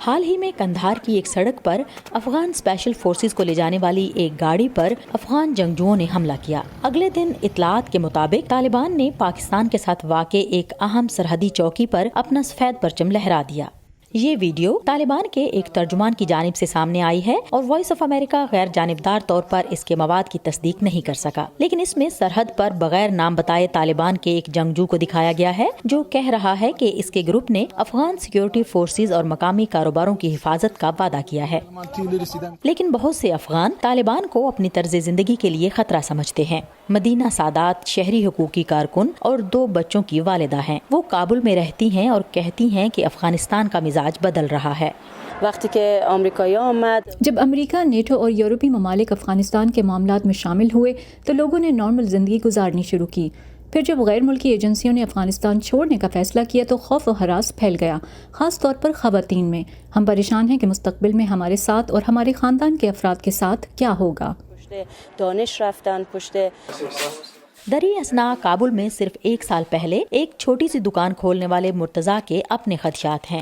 حال ہی میں کندھار کی ایک سڑک پر افغان اسپیشل فورسز کو لے جانے والی ایک گاڑی پر افغان جنگجوؤں نے حملہ کیا۔ اگلے دن اطلاعات کے مطابق طالبان نے پاکستان کے ساتھ واقع ایک اہم سرحدی چوکی پر اپنا سفید پرچم لہرا دیا۔ یہ ویڈیو طالبان کے ایک ترجمان کی جانب سے سامنے آئی ہے اور وائس آف امریکہ غیر جانبدار طور پر اس کے مواد کی تصدیق نہیں کر سکا، لیکن اس میں سرحد پر بغیر نام بتائے طالبان کے ایک جنگجو کو دکھایا گیا ہے جو کہہ رہا ہے کہ اس کے گروپ نے افغان سیکیورٹی فورسز اور مقامی کاروباروں کی حفاظت کا وعدہ کیا ہے۔ لیکن بہت سے افغان طالبان کو اپنی طرز زندگی کے لیے خطرہ سمجھتے ہیں۔ مدینہ سادات شہری حقوقی کارکن اور 2 بچوں کی والدہ ہیں۔ وہ کابل میں رہتی ہیں اور کہتی ہیں کہ افغانستان کا مزاج بدل رہا ہے۔ جب امریکہ، نیٹو اور یورپی ممالک افغانستان کے معاملات میں شامل ہوئے تو لوگوں نے نارمل زندگی گزارنی شروع کی۔ پھر جب غیر ملکی ایجنسیوں نے افغانستان چھوڑنے کا فیصلہ کیا تو خوف و ہراس پھیل گیا، خاص طور پر خواتین میں۔ ہم پریشان ہیں کہ مستقبل میں ہمارے ساتھ اور ہمارے خاندان کے افراد کے ساتھ کیا ہوگا۔ دری اثنا کابل میں صرف 1 سال پہلے ایک چھوٹی سی دکان کھولنے والے مرتضیٰ کے اپنے خدشات ہیں۔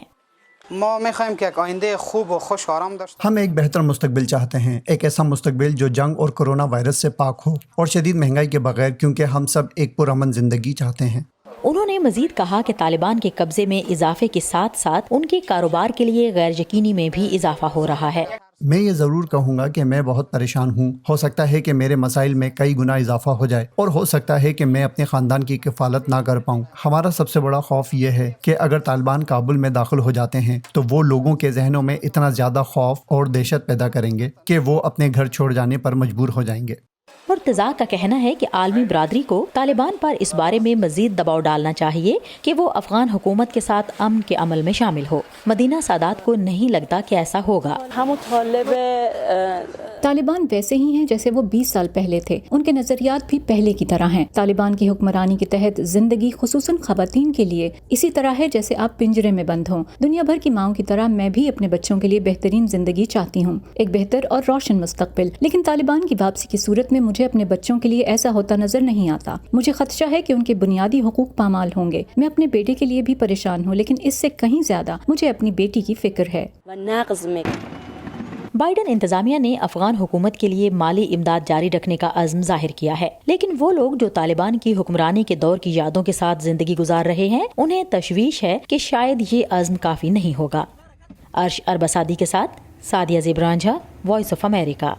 ہم ایک بہتر مستقبل چاہتے ہیں، ایک ایسا مستقبل جو جنگ اور کرونا وائرس سے پاک ہو اور شدید مہنگائی کے بغیر، کیونکہ ہم سب ایک پرامن زندگی چاہتے ہیں۔ انہوں نے مزید کہا کہ طالبان کے قبضے میں اضافے کے ساتھ ساتھ ان کے کاروبار کے لیے غیر یقینی میں بھی اضافہ ہو رہا ہے۔ میں یہ ضرور کہوں گا کہ میں بہت پریشان ہوں۔ ہو سکتا ہے کہ میرے مسائل میں کئی گنا اضافہ ہو جائے اور ہو سکتا ہے کہ میں اپنے خاندان کی کفالت نہ کر پاؤں۔ ہمارا سب سے بڑا خوف یہ ہے کہ اگر طالبان کابل میں داخل ہو جاتے ہیں تو وہ لوگوں کے ذہنوں میں اتنا زیادہ خوف اور دہشت پیدا کریں گے کہ وہ اپنے گھر چھوڑ جانے پر مجبور ہو جائیں گے۔ مرتضیٰ کا کہنا ہے کہ عالمی برادری کو طالبان پر اس بارے میں مزید دباؤ ڈالنا چاہیے کہ وہ افغان حکومت کے ساتھ امن کے عمل میں شامل ہو۔ مدینہ سادات کو نہیں لگتا کہ ایسا ہوگا۔ طالبان ویسے ہی ہیں جیسے وہ 20 سال پہلے تھے، ان کے نظریات بھی پہلے کی طرح ہیں۔ طالبان کی حکمرانی کے تحت زندگی خصوصاً خواتین کے لیے اسی طرح ہے جیسے آپ پنجرے میں بند ہوں۔ دنیا بھر کی ماؤں کی طرح میں بھی اپنے بچوں کے لیے بہترین زندگی چاہتی ہوں، ایک بہتر اور روشن مستقبل، لیکن طالبان کی واپسی کی صورت میں مجھے اپنے بچوں کے لیے ایسا ہوتا نظر نہیں آتا۔ مجھے خدشہ ہے کہ ان کے بنیادی حقوق پامال ہوں گے۔ میں اپنے بیٹے کے لیے بھی پریشان ہوں، لیکن اس سے کہیں زیادہ مجھے اپنی بیٹی کی فکر ہے۔ بائیڈن انتظامیہ نے افغان حکومت کے لیے مالی امداد جاری رکھنے کا عزم ظاہر کیا ہے، لیکن وہ لوگ جو طالبان کی حکمرانی کے دور کی یادوں کے ساتھ زندگی گزار رہے ہیں انہیں تشویش ہے کہ شاید یہ عزم کافی نہیں ہوگا۔ عرش اربسادی کے ساتھ سعدیہ زیبرانجھا، وائس آف امریکہ۔